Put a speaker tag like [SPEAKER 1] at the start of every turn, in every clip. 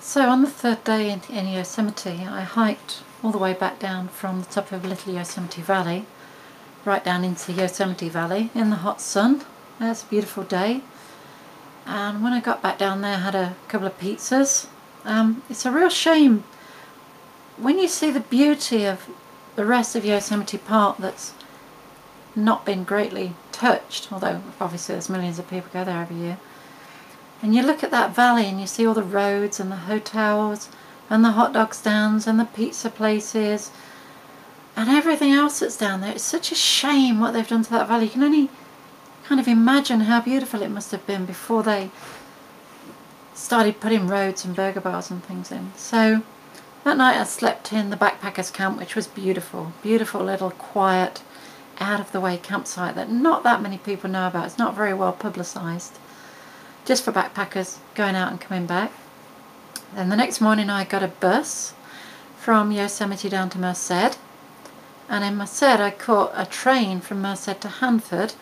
[SPEAKER 1] So on the third day in Yosemite, I hiked all the way back down from the top of Little Yosemite Valley, right down into Yosemite Valley in the hot sun. It was a beautiful day, and when I got back down there I had a couple of pizzas. It's a real shame when you see the beauty of the rest of Yosemite Park that's not been greatly touched, although obviously there's millions of people go there every year. And you look at that valley and you see all the roads and the hotels and the hot dog stands and the pizza places and everything else that's down there. It's such a shame what they've done to that valley. You can only kind of imagine how beautiful it must have been before they started putting roads and burger bars and things in. So that night I slept in the backpackers camp, which was beautiful. Beautiful little quiet, out of the way campsite that not that many people know about. It's not very well publicised. Just for backpackers going out and coming back. Then the next morning I got a bus from Yosemite down to Merced, and in Merced I caught a train from Merced to Hanford,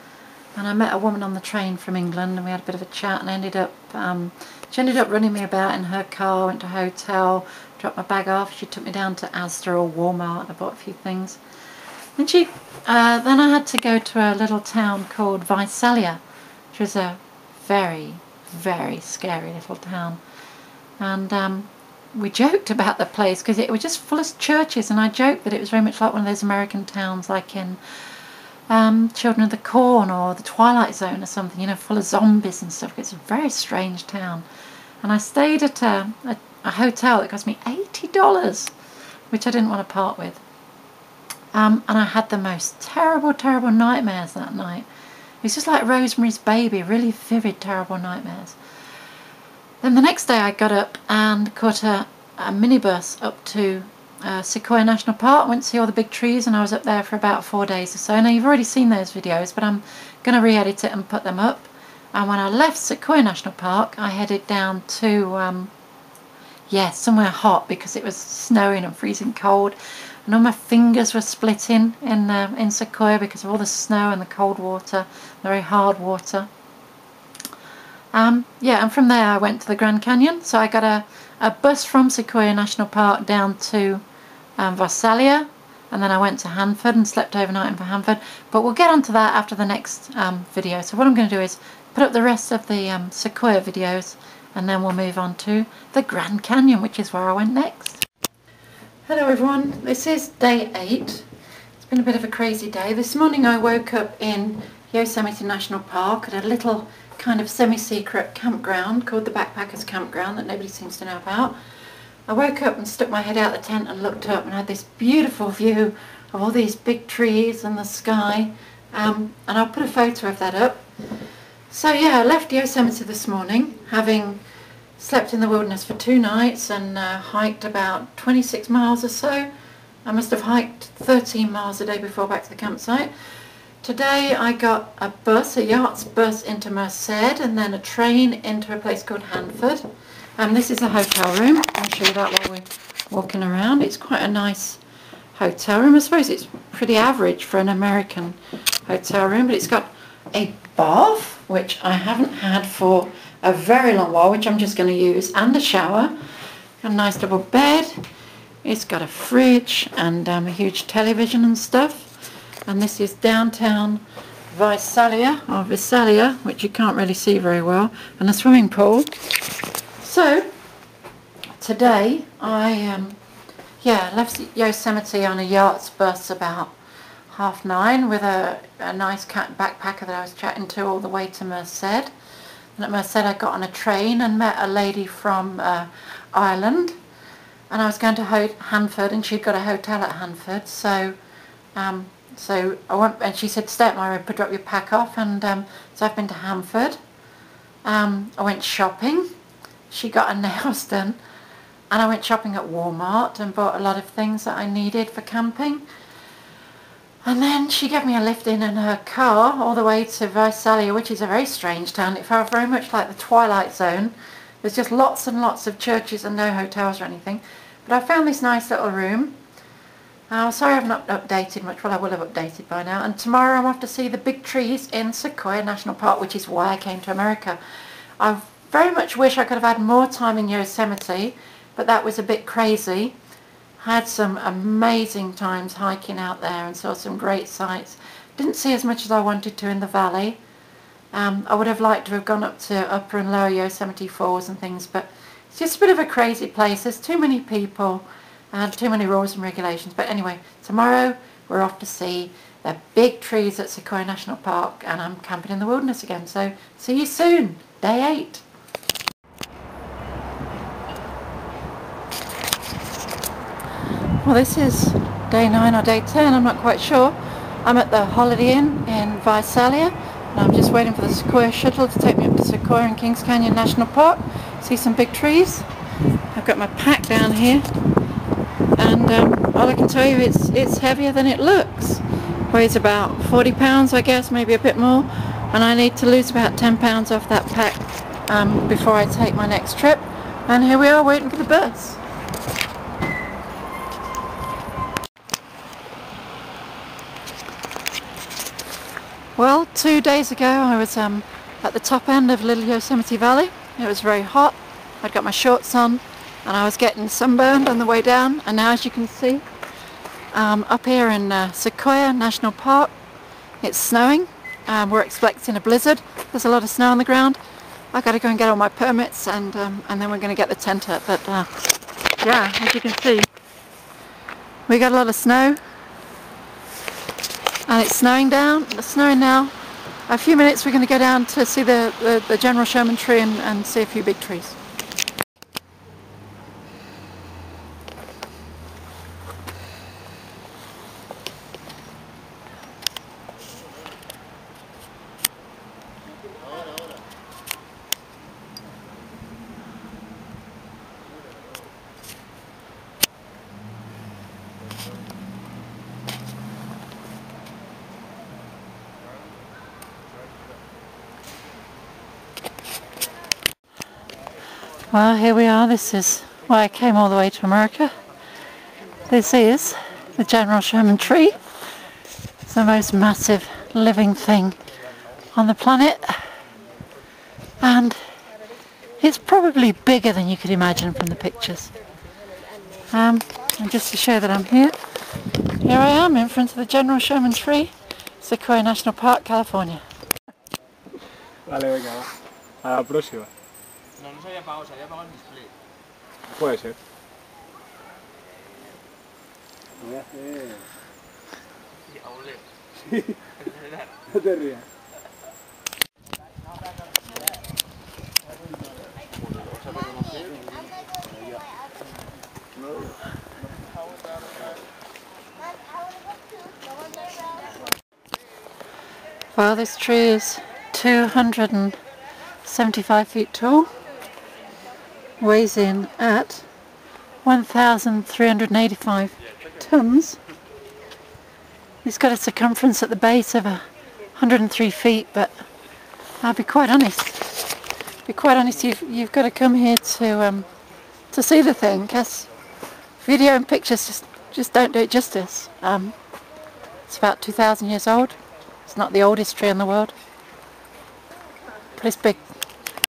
[SPEAKER 1] and I met a woman on the train from England and we had a bit of a chat, and she ended up running me about in her car, went to a hotel, dropped my bag off. She took me down to Asda or Walmart. I bought a few things, and then I had to go to a little town called Visalia, which was a very scary little town, and we joked about the place because it was just full of churches, and I joked that it was very much like one of those American towns like in Children of the Corn or the Twilight Zone or something, you know, full of zombies and stuff. It's a very strange town, and I stayed at a hotel that cost me $80, which I didn't want to part with, and I had the most terrible nightmares that night. It's just like Rosemary's Baby, really vivid, terrible nightmares. Then the next day I got up and caught a minibus up to Sequoia National Park. Went to see all the big trees, and I was up there for about 4 days or so. Now you've already seen those videos, but I'm going to re-edit it and put them up. And when I left Sequoia National Park, I headed down to, somewhere hot because it was snowing and freezing cold. And all my fingers were splitting in Sequoia because of all the snow and the cold water, the very hard water. And from there I went to the Grand Canyon. So I got a bus from Sequoia National Park down to Visalia, and then I went to Hanford and slept overnight in Hanford. But we'll get onto that after the next video. So what I'm going to do is put up the rest of the Sequoia videos, and then we'll move on to the Grand Canyon, which is where I went next. Hello everyone, this is day 8. It's been a bit of a crazy day. This morning I woke up in Yosemite National Park at a little kind of semi-secret campground called the Backpackers Campground that nobody seems to know about. I woke up and stuck my head out the tent and looked up and had this beautiful view of all these big trees and the sky, and I'll put a photo of that up. So yeah, I left Yosemite this morning, having slept in the wilderness for 2 nights and hiked about 26 miles or so. I must have hiked 13 miles a day before back to the campsite. Today I got a bus, a yacht's bus into Merced, and then a train into a place called Hanford. This is a hotel room. I'll show you that while we're walking around. It's quite a nice hotel room. I suppose it's pretty average for an American hotel room, but it's got a bath, which I haven't had for a very long while, which I'm just going to use, and a shower. Got a nice double bed. It's got a fridge and a huge television and stuff. And this is downtown Visalia, which you can't really see very well, and a swimming pool. So today I left Yosemite on a yacht's bus about 9:30 with a nice backpacker that I was chatting to all the way to Merced. And at Merced I got on a train and met a lady from Ireland, and I was going to Hanford, and she'd got a hotel at Hanford, so I went, and she said stay at my room, drop your pack off, and so I've been to Hanford. I went shopping. She got her nails done, and I went shopping at Walmart and bought a lot of things that I needed for camping. And then she gave me a lift in her car all the way to Visalia, which is a very strange town. It felt very much like the Twilight Zone. There's just lots and lots of churches and no hotels or anything. But I found this nice little room. Sorry I've not updated much. Well, I will have updated by now. And tomorrow I'm off to see the big trees in Sequoia National Park, which is why I came to America. I very much wish I could have had more time in Yosemite, but that was a bit crazy. Had some amazing times hiking out there and saw some great sights. Didn't see as much as I wanted to in the valley. I would have liked to have gone up to upper and lower Yosemite Falls and things, but it's just a bit of a crazy place. There's too many people and too many rules and regulations. But anyway, tomorrow we're off to see the big trees at Sequoia National Park, and I'm camping in the wilderness again. So see you soon, day 8. Well, this is day 9 or day 10, I'm not quite sure. I'm at the Holiday Inn in Visalia, and I'm just waiting for the Sequoia shuttle to take me up to Sequoia and Kings Canyon National Park. See some big trees. I've got my pack down here, and all I can tell you, it's heavier than it looks. Weighs about 40 pounds, I guess, maybe a bit more, and I need to lose about 10 pounds off that pack before I take my next trip. And here we are waiting for the bus. Well, 2 days ago I was at the top end of Little Yosemite Valley. It was very hot. I'd got my shorts on and I was getting sunburned on the way down, and now, as you can see, up here in Sequoia National Park, it's snowing. We're expecting a blizzard. There's a lot of snow on the ground. I've got to go and get all my permits, and then we're going to get the tent up. But yeah, as you can see, we got a lot of snow. And it's snowing now. A few minutes we're going to go down to see the general Sherman tree and see a few big trees. Well, here we are. This is why I came all the way to America. This is the General Sherman tree. It's the most massive living thing on the planet, and it's probably bigger than you could imagine from the pictures. And just to show that I'm here I am in front of the General Sherman tree, Sequoia National Park, California.
[SPEAKER 2] Vale, venga, va. A la próxima.
[SPEAKER 3] No, no se había apagado, se había apagado el display.
[SPEAKER 2] Puede ser.
[SPEAKER 3] Voy a hacer... Ya, ole.
[SPEAKER 2] Sí. No te rías.
[SPEAKER 1] Well, this tree is 275 feet tall, weighs in at 1,385 tons. It's got a circumference at the base of 103 feet, but I'll be quite honest. You've got to come here to see the thing, because video and pictures just don't do it justice. It's about 2,000 years old. It's not the oldest tree in the world, but it's big.